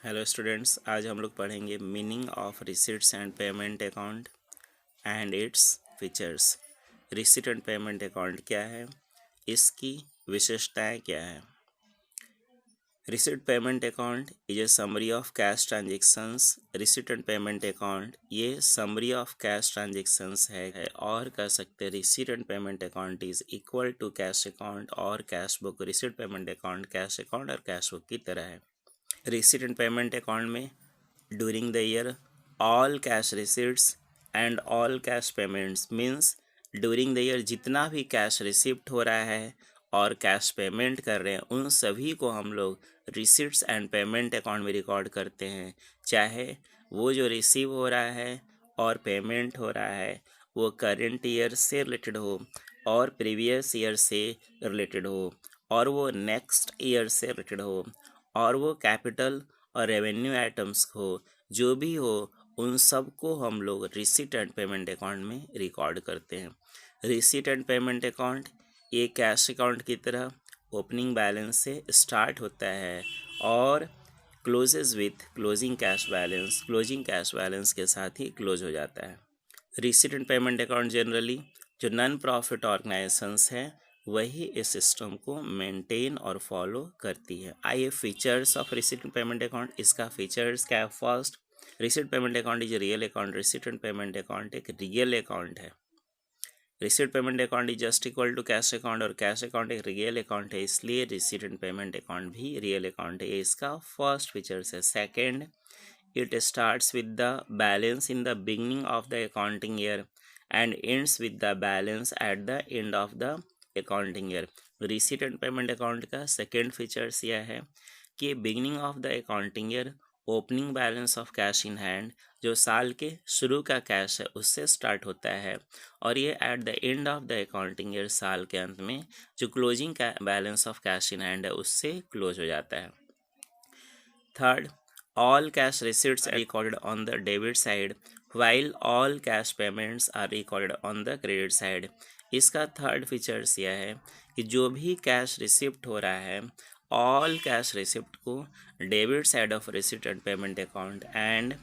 Hello students, आज हम लोग पढ़ेंगे meaning of receipts and payment account and its features. Receipt and payment account क्या है, इसकी विशेषताएं क्या है। Receipt payment account is a summary of cash transactions. Receipt and payment account ये समरी ऑफ कैश ट्रांजेक्शंस है और कह सकते हैं receipt and payment account is equal to cash account और cash book. Receipt payment account cash account और cash book की तरह है। रिसीट एंड पेमेंट अकाउंट में during the year all cash receipts and all cash payments means during the year जितना भी cash receipt हो रहा है और कैश पेमेंट कर रहे हैं उन सभी को हम लोग रिसीट्स एंड पेमेंट अकाउंट में रिकॉर्ड करते हैं। चाहे वो जो रिसीव हो रहा है और पेमेंट हो रहा है वो करेंट ईयर से रिलेटेड हो और प्रीवियस ईयर से रिलेटेड हो और वो नेक्स्ट ईयर से रिलेटेड हो और वो कैपिटल और रेवेन्यू आइटम्स हो, जो भी हो उन सब को हम लोग रिसीट एंड पेमेंट अकाउंट में रिकॉर्ड करते हैं। रिसीट एंड पेमेंट अकाउंट ये कैश अकाउंट की तरह ओपनिंग बैलेंस से स्टार्ट होता है और closes with closing cash balance. Closing cash balance के साथ ही क्लोज हो जाता है। Receipt and payment account generally जो नॉन प्रॉफिट ऑर्गेनाइजेशंस हैं वही इस सिस्टम को मेंटेन और फॉलो करती है। आइए features of receipt and payment account, इसका फीचर्स क्या है। First, receipt payment account is real account. Receipt and payment account एक रियल अकाउंट है। Receipt payment account is just equal to cash account और कैश अकाउंट एक real account है, इसलिए receipt and payment account भी real account है। ये इसका फर्स्ट फीचर्स है। Second, it starts with the balance in the beginning of the accounting year and ends with the balance at the end of the accounting year। Receipt and payment account का second features यह है कि beginning of the accounting year opening balance of cash in hand जो साल के शुरू का cash है उससे स्टार्ट होता है और ये at the end of the accounting year साल के अंत में जो closing balance of cash in hand है उससे क्लोज हो जाता है। Third, all cash receipts are recorded on the debit side while all cash payments are recorded on the credit side। इसका थर्ड फीचर्स यह है कि जो भी कैश रिसिप्ट हो रहा है ऑल कैश रिसिप्ट को debit side of receipt and payment account and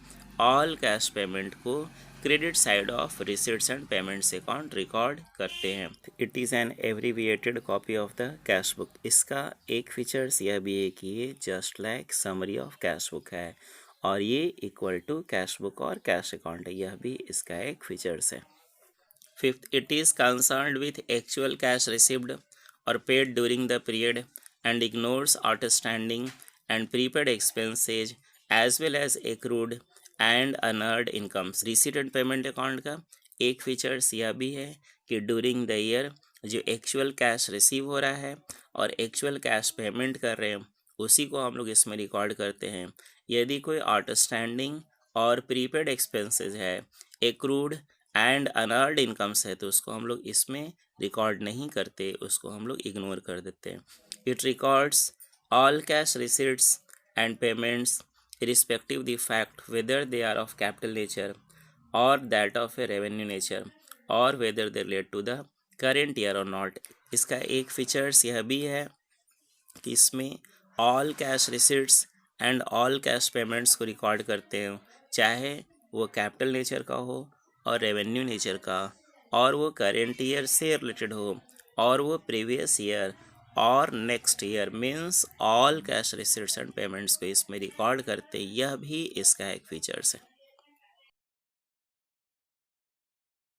all cash payment को credit side of receipts and payments account record करते हैं। It is an abbreviated copy of the cash book. इसका एक features यह भी है कि ये just like summary of cash book है और ये इक्वल टू कैश बुक और कैश अकाउंट है, यह भी इसका एक फीचर्स है। Fifth, it is concerned with actual cash received और paid during the period and ignores outstanding and prepaid expenses as well as accrued and unearned incomes. Receipt and payment account का एक features यह भी है कि during the year जो actual cash receive हो रहा है और एक्चुअल कैश पेमेंट कर रहे हैं उसी को हम लोग इसमें रिकॉर्ड करते हैं। यदि कोई आउटस्टैंडिंग और प्रीपेड एक्सपेंसेस है, एक्रूड एंड अनअर्न्ड इनकम्स है तो उसको हम लोग इसमें रिकॉर्ड नहीं करते, उसको हम लोग इग्नोर कर देते हैं। It records all cash receipts and payments irrespective the fact whether they are of capital nature or that of a revenue nature or whether they relate to the current year or not। इसका एक features यह भी है कि इसमें all cash receipts and all cash payments को record करते हैं, चाहे वो कैपिटल नेचर का हो और रेवेन्यू नेचर का और वो करेंट ईयर से रिलेटेड हो और वो प्रीवियस ईयर और next year means all cash receipts and payments को इसमें रिकॉर्ड करते, यह भी इसका एक फीचर्स है।